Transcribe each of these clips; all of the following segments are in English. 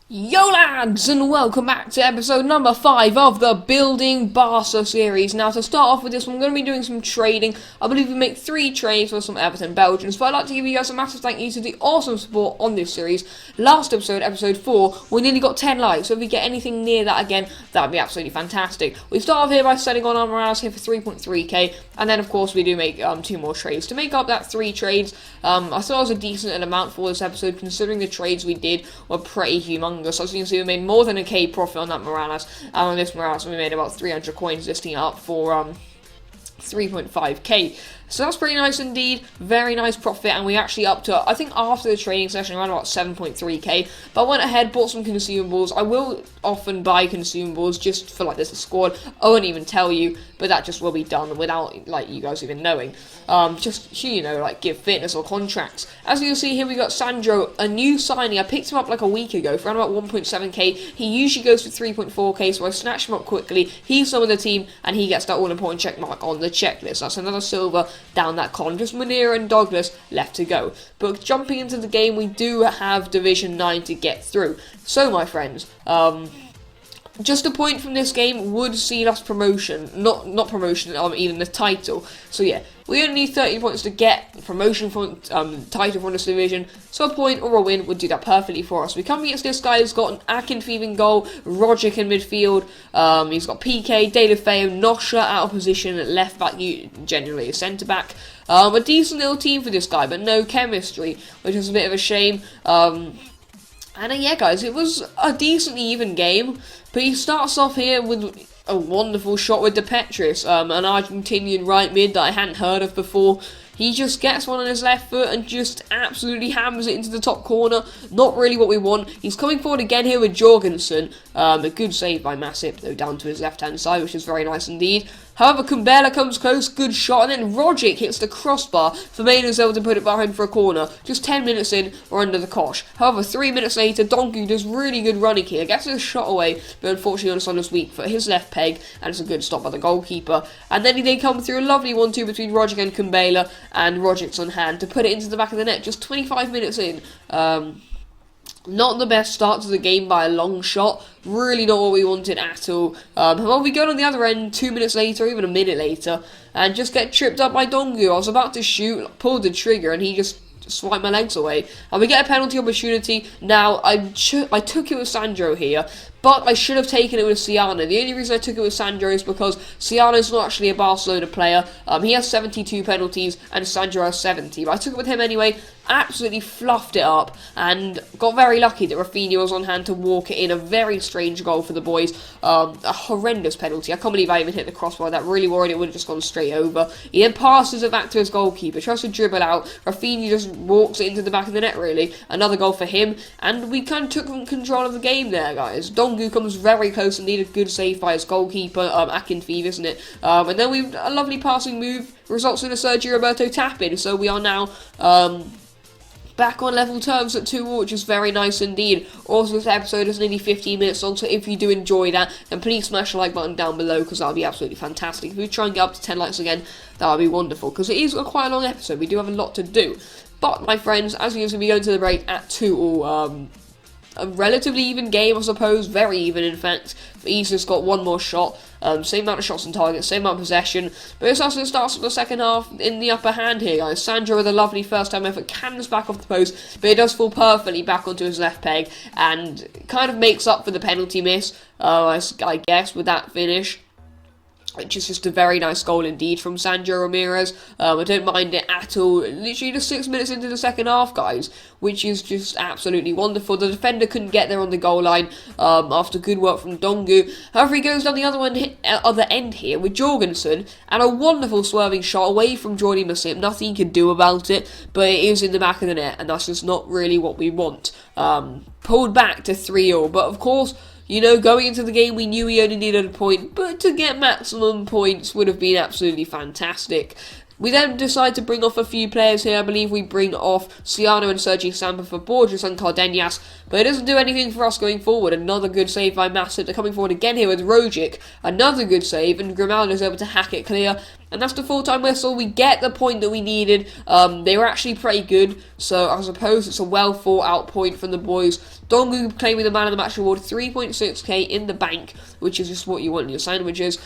Yo lads, and welcome back to episode number 5 of the Building Barca series. Now to start off with this one, I'm going to be doing some trading. I believe we make 3 trades for some Everton Belgians, but I'd like to give you guys a massive thank you to the awesome support on this series. Last episode, episode 4, we nearly got 10 likes, so if we get anything near that again, that would be absolutely fantastic. We start off here by selling on our Morales here for 3.3k, and then of course we do make 2 more trades. To make up that 3 trades, I thought it was a decent amount for this episode, considering the trades we did were pretty humongous. As you can see, we made more than a K profit on that Morales, and on this Morales we made about 300 coins, listing up for 3.5k. So that's pretty nice indeed, very nice profit, and we actually up to, I think after the trading session, around about 7.3k, but I went ahead, bought some consumables. I will often buy consumables just for like this squad. I won't even tell you, but that just will be done without like you guys even knowing. Just, you know, like give fitness or contracts. As you'll see here, we got Sandro, a new signing. I picked him up like a week ago for around about 1.7k. He usually goes for 3.4k, so I snatched him up quickly. He's some of the team, and he gets that all-important check mark on the checklist. That's another silver down that column. Just Munir and Douglas left to go. But jumping into the game, we do have Division 9 to get through. So, my friends, just a point from this game would see us promotion. Not promotion, even the title. So yeah, we only need 30 points to get promotion from title from this division. So a point or a win would do that perfectly for us. We come against this guy who's got an Akinfeev in goal, Rogic in midfield. He's got PK, De Feo, Nosha out of position at left back, generally a centre back. A decent little team for this guy, but no chemistry, which is a bit of a shame. And yeah, guys, it was a decently even game, but he starts off here with a wonderful shot with De Petris, an Argentinian right mid that I hadn't heard of before. He just gets one on his left foot and just absolutely hammers it into the top corner. Not really what we want. He's coming forward again here with Jorgensen. A good save by Masip, though, down to his left-hand side, which is very nice indeed. However, Kumbela comes close, good shot, and then Rogic hits the crossbar for Maynard's to put it behind for a corner. Just 10 minutes in, we're under the cosh. However, 3 minutes later, Donku does really good running here, gets his shot away, but unfortunately on his weak foot, his left peg, and it's a good stop by the goalkeeper. And then they come through a lovely 1-2 between Rogic and Kumbela, and Rogic's on hand to put it into the back of the net, just 25 minutes in. Not the best start to the game by a long shot. Really not what we wanted at all. However, we go on the other end 2 minutes later, even a minute later, and just get tripped up by Dongu. I was about to shoot, pulled the trigger, and he just swiped my legs away. And we get a penalty opportunity. Now, I took it with Sandro here, but I should have taken it with Ciano. The only reason I took it with Sandro is because Ciano's not actually a Barcelona player. He has 72 penalties, and Sandro has 70. But I took it with him anyway, absolutely fluffed it up, and got very lucky that Rafinha was on hand to walk it in. A very strange goal for the boys. A horrendous penalty. I can't believe I even hit the crossbar. That really worried it would have just gone straight over. He then passes it back to his goalkeeper, tries to dribble out. Rafinha just walks it into the back of the net, really. Another goal for him, and we kind of took control of the game there, guys. Dongu comes very close and needed a good save by his goalkeeper, Akinfeev, isn't it? And then we've a lovely passing move, results in a Sergio Roberto tap-in, so we are now back on level terms at 2-2, which is very nice indeed. Also, this episode is nearly 15 minutes long, so if you do enjoy that, then please smash the like button down below, because that would be absolutely fantastic. If we try and get up to 10 likes again, that would be wonderful, because it is quite a long episode. We do have a lot to do. But, my friends, as you can see, we go into the break at 2-2. A relatively even game, I suppose, very even in fact. He's just got one more shot, same amount of shots on target, same amount of possession, but it's also starts with the second half in the upper hand here, guys. Sandro with a lovely first time effort, cannons back off the post, but it does fall perfectly back onto his left peg, and kind of makes up for the penalty miss, I guess, with that finish. Which is just a very nice goal indeed from Sandro Ramirez. I don't mind it at all. Literally just 6 minutes into the second half, guys, which is just absolutely wonderful. The defender couldn't get there on the goal line after good work from Dongu. However, he goes down the other end here with Jorgensen, and a wonderful swerving shot away from Jordi Masip. Nothing he can do about it, but it is in the back of the net, and that's just not really what we want. Pulled back to 3-3, but of course, you know, going into the game, we knew we only needed a point, but to get maximum points would have been absolutely fantastic. We then decide to bring off a few players here. I believe we bring off Ciano and Sergi Sampa for Borges and Cardenas, but it doesn't do anything for us going forward. Another good save by Massive. They're coming forward again here with Rogic. Another good save, and Grimaldo's able to hack it clear. And that's the full-time whistle. We get the point that we needed. They were actually pretty good, so I suppose it's a well-thought-out point from the boys. Dongu claiming the Man of the Match award, 3.6k in the bank, which is just what you want in your sandwiches.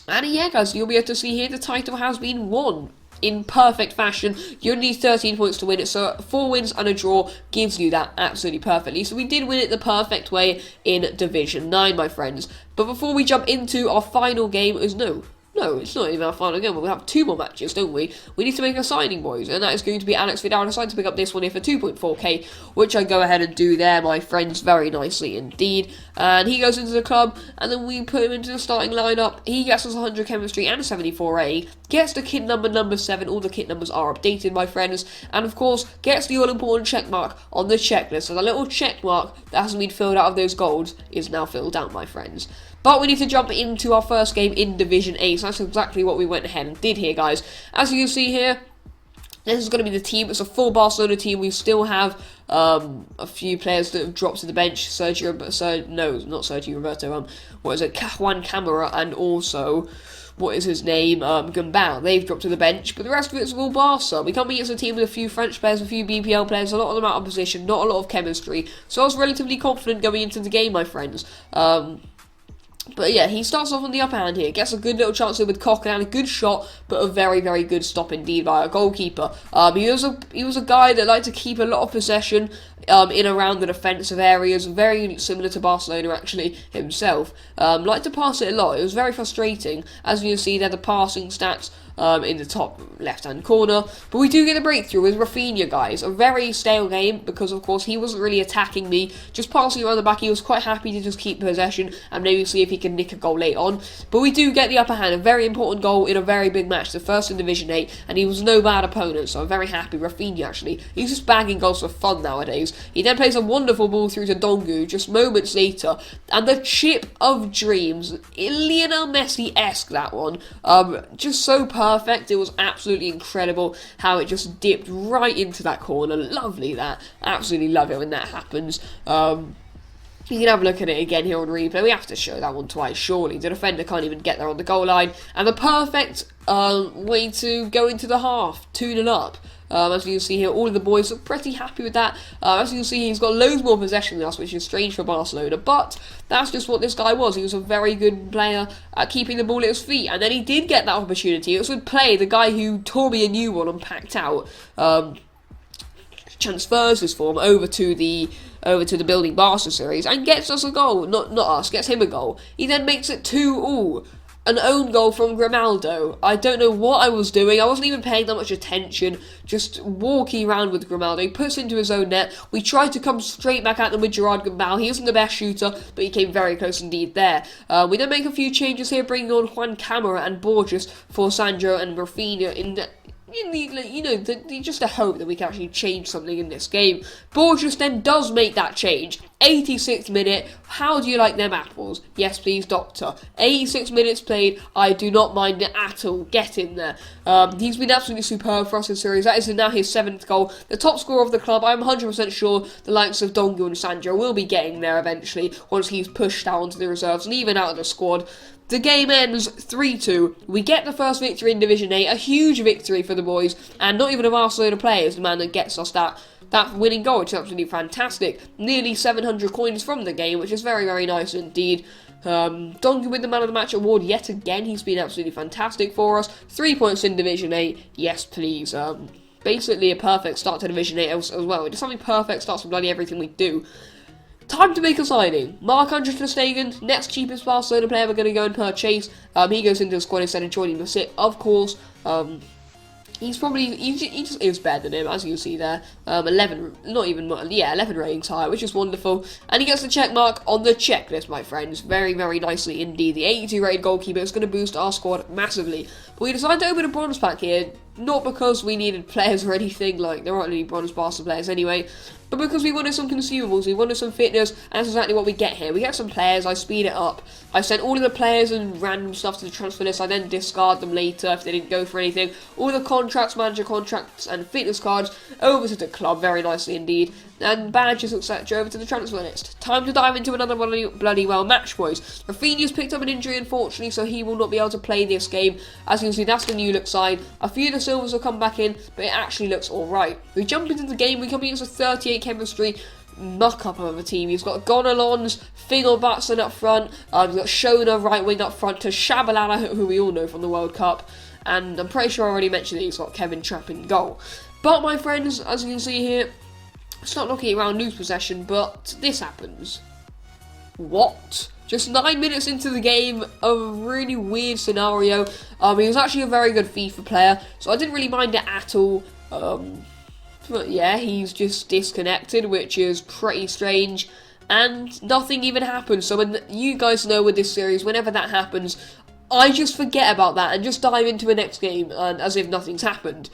And yeah, guys, you'll be able to see here the title has been won in perfect fashion. You only need 13 points to win it, so 4 wins and a draw gives you that absolutely perfectly. So we did win it the perfect way in Division 9, my friends. But before we jump into our final game, No, it's not even our final game. We'll have 2 more matches, don't we? We need to make a signing, boys, and that is going to be AlexWB. I decided to pick up this one here for 2.4k, which I go ahead and do there, my friends, very nicely indeed. And he goes into the club, and then we put him into the starting lineup. He gets us 100 chemistry and a 74A, gets the kit number 7. All the kit numbers are updated, my friends, and of course, gets the all-important check mark on the checklist. So the little check mark that hasn't been filled out of those golds is now filled out, my friends. But we need to jump into our first game in Division 8, so that's exactly what we went ahead and did here, guys. As you can see here, this is going to be the team. It's a full Barcelona team. We still have a few players that have dropped to the bench. Not Sergio Roberto. Juan Camara, and also, what is his name? Gambal. They've dropped to the bench, but the rest of it's all Barca. We come against a team with a few French players, a few BPL players, a lot of them out of position, not a lot of chemistry. So I was relatively confident going into the game, my friends. But yeah, he starts off on the upper hand here, gets a good little chance here with Coquelin, a good shot, but a very, very good stop indeed by our goalkeeper. He was a guy that liked to keep a lot of possession in around the defensive areas, very similar to Barcelona actually himself. Liked to pass it a lot. It was very frustrating. As you can see there, the passing stats in the top left-hand corner. But we do get a breakthrough with Rafinha, guys. A very stale game because, of course, he wasn't really attacking me. Just passing around the back, he was quite happy to just keep possession and maybe see if he can nick a goal late on. But we do get the upper hand. A very important goal in a very big match. The first in Division 8. And he was no bad opponent. So I'm very happy. Rafinha, actually. He's just bagging goals for fun nowadays. He then plays a wonderful ball through to Dongu just moments later. And the chip of dreams. Lionel Messi-esque, that one. Just so perfect. It was absolutely incredible how it just dipped right into that corner. Lovely that. Absolutely love it when that happens. You can have a look at it again here on replay. We have to show that one twice, surely. The defender can't even get there on the goal line. And the perfect way to go into the half. 2-0 up. As you can see here, all of the boys are pretty happy with that. As you can see, he's got loads more possession than us, which is strange for Barcelona. But that's just what this guy was. He was a very good player at keeping the ball at his feet. And then he did get that opportunity. It was with Play, the guy who tore me a new one and packed out. Transfers his form over to the Building Barca series and gets us a goal. Not us, gets him a goal. He then makes it 2-2. An own goal from Grimaldo. I don't know what I was doing. I wasn't even paying that much attention. Just walking around with Grimaldo. He puts into his own net. We tried to come straight back at them with Gerard Gambal. He wasn't the best shooter, but he came very close indeed there. We then make a few changes here, bringing on Juan Camara and Borges for Sandro and Rafinha just a hope that we can actually change something in this game. Borges then does make that change. 86th minute. How do you like them apples? Yes, please, doctor. 86 minutes played. I do not mind it at all. Get in there. He's been absolutely superb for us in series. That is now his 7th goal. The top scorer of the club. I'm 100% sure the likes of Dongu and Sandro will be getting there eventually once he's pushed out onto the reserves and even out of the squad. The game ends 3-2. We get the first victory in Division 8, a huge victory for the boys, and not even a Barcelona player is the man that gets us that winning goal, which is absolutely fantastic. Nearly 700 coins from the game, which is very, very nice indeed. Dongu with the Man of the Match award yet again. He's been absolutely fantastic for us. 3 points in Division 8. Yes, please. Basically a perfect start to Division 8 as well. It's something perfect starts with bloody everything we do. Time to make a signing. Marc-Andre ter Stegen, next cheapest Barcelona player we're going to go and purchase. He goes into the squad instead of joining the sit, of course. He just is better than him, as you can see there. 11 ratings higher, which is wonderful. And he gets the check mark on the checklist, my friends. Very, very nicely indeed. The 82 rated goalkeeper is going to boost our squad massively. But we decided to open a bronze pack here, not because we needed players or anything, like there aren't any bronze Barca players anyway, but because we wanted some consumables, we wanted some fitness, and that's exactly what we get here. We get some players, I speed it up, I sent all of the players and random stuff to the transfer list, I then discard them later if they didn't go for anything. All the contracts, manager contracts, and fitness cards over to the club, very nicely indeed, and badges, etc. over to the transfer list. Time to dive into another bloody well match, boys. Rafinha's picked up an injury, unfortunately, so he will not be able to play this game. As you can see, that's the new look side. A few of the silvers will come back in, but it actually looks alright. We jump into the game, we come against a 38 chemistry muck-up of a team. He's got Gonalons, Fingelbatson up front, he's got Shona right wing up front to Shabalala, who we all know from the World Cup, and I'm pretty sure I already mentioned that he's got Kevin Trapp in goal. But my friends, as you can see here, it's not looking around lose possession, but this happens. What? Just 9 minutes into the game, a really weird scenario. He was actually a very good FIFA player, so I didn't really mind it at all. But yeah, he's just disconnected, which is pretty strange, and nothing even happens. So when you guys know with this series, whenever that happens, I just forget about that and just dive into the next game, and as if nothing's happened.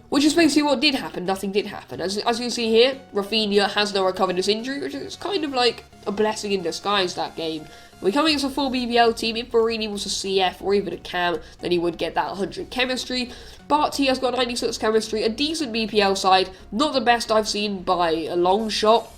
Which is basically what did happen. Nothing did happen. As you can see here, Rafinha has now recovered his injury, which is kind of like a blessing in disguise, that game. We come against a full BBL team. If Barini was a CF or even a Cam, then he would get that 100 chemistry. But he has got 96 chemistry, a decent BPL side, not the best I've seen by a long shot.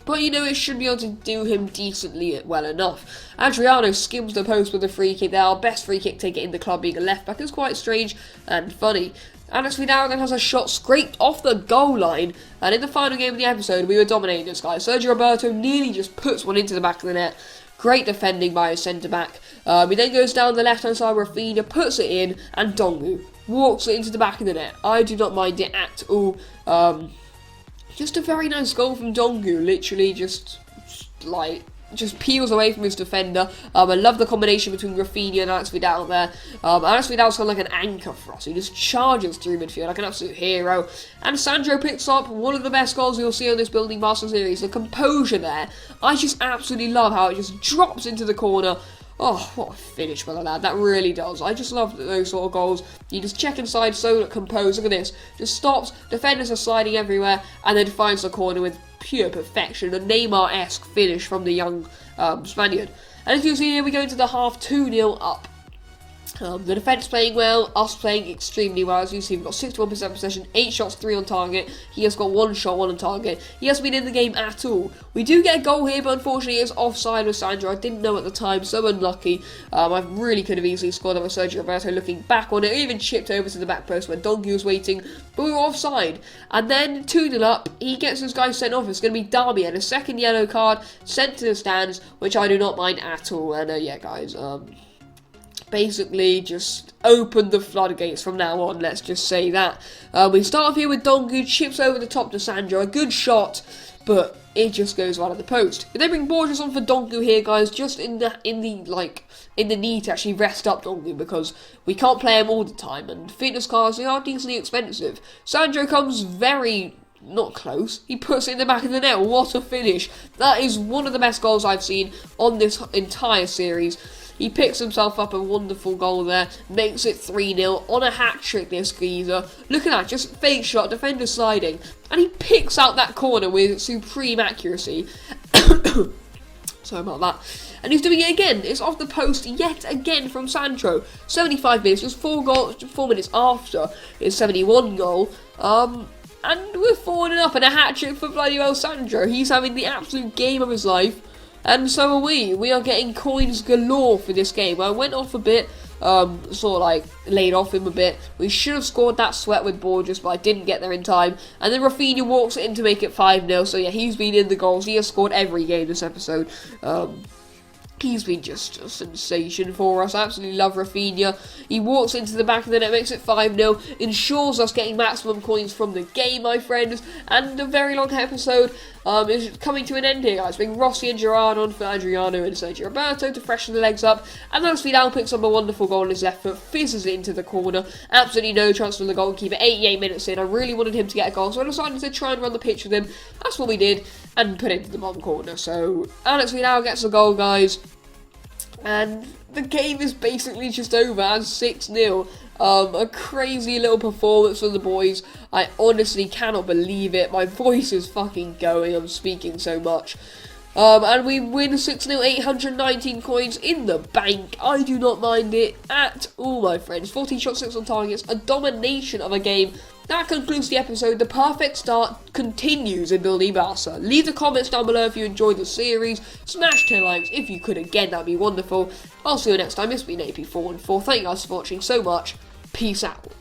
But, you know, it should be able to do him decently well enough. Adriano skims the post with a free kick there. Our best free kick taker in the club being a left back is quite strange and funny. AlexWB then has a shot scraped off the goal line, and in the final game of the episode, we were dominating this guy. Sergio Roberto nearly just puts one into the back of the net. Great defending by his centre-back. He then goes down the left-hand side, Rafinha puts it in, and Dongu walks it into the back of the net. I do not mind it at all. Just a very nice goal from Dongu, literally just peels away from his defender. I love the combination between Rafinha and AlexWB there. AlexWB's kind of like an anchor for us. He just charges through midfield like an absolute hero. And Sandro picks up one of the best goals you'll see on this Building Barca series. The composure there. I just absolutely love how it just drops into the corner. Oh, what a finish by the lad. That really does. I just love those sort of goals. You just check inside, so composed. Look at this. Just stops, defenders are sliding everywhere, and then finds the corner with pure perfection. A Neymar-esque finish from the young Spaniard. And as you see here, we go into the half 2-0 up. The defence playing well, us playing extremely well. As you see, we've got 61% possession, 8 shots, 3 on target. He has got 1 shot, 1 on target. He hasn't been in the game at all. We do get a goal here, but unfortunately it's offside with Sandro. I didn't know at the time, so unlucky. I really could have easily scored over Sergio Roberto looking back on it, even chipped over to the back post when Dongu was waiting, but we were offside. And then 2-0 up, he gets this guy sent off. It's going to be Darby, and a second yellow card sent to the stands, which I do not mind at all. And yeah, guys, basically just open the floodgates from now on, let's just say that. We start off here with Dongu, chips over the top to Sandro, a good shot, but it just goes right at the post. We then bring Borges on for Dongu here, guys, just in the need to actually rest up Dongu, because we can't play him all the time, and fitness cards, they are decently expensive. Sandro comes very not close. He puts it in the back of the net. What a finish. That is one of the best goals I've seen on this entire series. He picks himself up a wonderful goal there, makes it 3-0 on a hat-trick, this geezer. Look at that, just fake shot, defender sliding, and he picks out that corner with supreme accuracy. Sorry about that. And he's doing it again. It's off the post yet again from Sandro. 75 minutes, just 4 minutes after his 71 goal. And we're 4-0 up and a hat-trick for bloody well Sandro. He's having the absolute game of his life. And so are we. We are getting coins galore for this game. I went off a bit, sort of like laid off him a bit. We should have scored that sweat with Borges, but I didn't get there in time. And then Rafinha walks it in to make it 5-0. So yeah, he's been in the goals. He has scored every game this episode. He's been just a sensation for us. I absolutely love Rafinha. He walks into the back of the net, makes it 5-0, ensures us getting maximum coins from the game, my friends. And a very long episode is coming to an end here, guys. Bring Rossi and Gerard on for Adriano and Sergio Roberto to freshen the legs up. And AlexWB picks up a wonderful goal on his left foot, fizzes it into the corner. Absolutely no chance from the goalkeeper. 88 minutes in. I really wanted him to get a goal, so I decided to try and run the pitch with him. That's what we did, and put it into the bottom corner. So AlexWB gets the goal, guys. And the game is basically just over as 6-0. A crazy little performance from the boys. I honestly cannot believe it. My voice is fucking going. I'm speaking so much. And we win 6-0, 819 coins in the bank. I do not mind it at all, my friends. 14 shots, 6 on targets, a domination of a game. That concludes the episode. The perfect start continues in Building Barca. Leave the comments down below if you enjoyed the series. Smash 10 likes if you could again, that'd be wonderful. I'll see you next time. It's been AP414. Thank you guys for watching so much. Peace out.